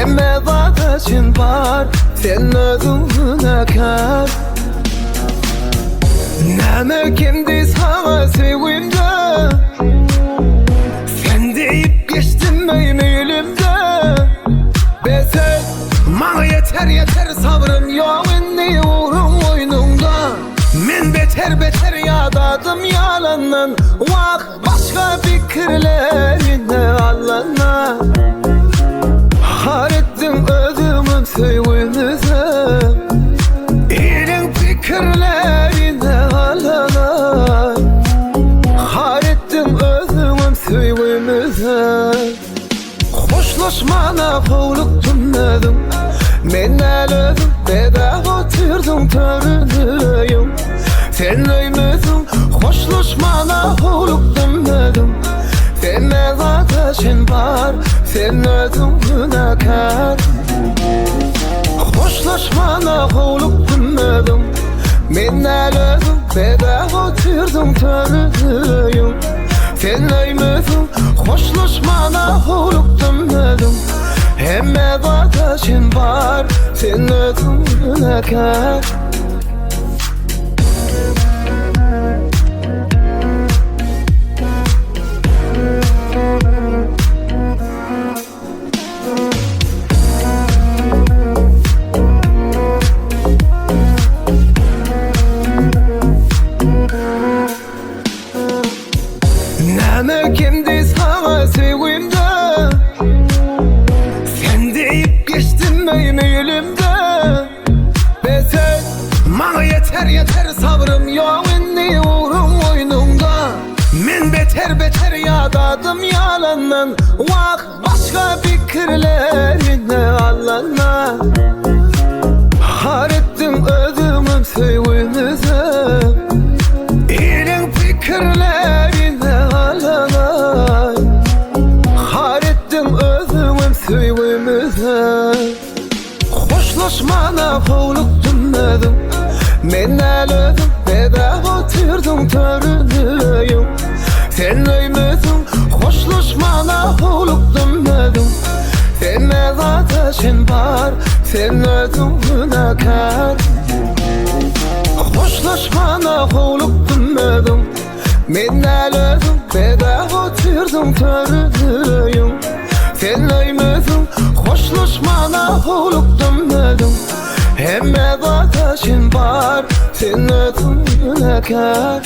Hemme vadaşın var, sen özüne kar. Neme kimdi sana sevimde, sen deyip geçtin benim elimde. Beter, bana yeter yeter sabrım yok inni uğrum oyununda. Men beter yadadım yalandan, vak başka fikirlerine alana. Har ettim özümün sevimize, elin fikirlerine alana. Har ettim özümün sevimize. Hoşlaşmana kovluk tümledim, men elödüm bedava oturdum törünüyüm. Sen öymüzün hoşlaşmana kovluk tümledim, sen mezataşın var, sen özüne kar. Hoşlaşmana kovluk tümledim, men elödüm bedava oturdum törünüyüm. Sen öymüzün hoşlaşmana kovluk tümledim, hemme vadaşın var, sen özüne kar. Neme kimdi sana sevimde, sen deyip geçtin benim elimde. Beter, bana yeter yeter sabrım yok inni uğrum oyununda. Men beter yadadım yalandan, vak başka fikirlerine alana. Har ettim özümün sevimize, elin fikirlerine alana. Har ettim özümün sevimize. Hoşlaşmana kovluk tümledim, men elödüm bedava oturdum törünüyüm. Sen öymüzün hoşlaşmana kovluk tümledim, sen mezataşın var, sen özüne kar. Hoşlaşmana kovluk tümledim, men elödüm bedava oturdum törünüyüm. Sen öymüzün hoşlaşmana kovluk tümledim, hemme vadaşın var, sen özüne kar.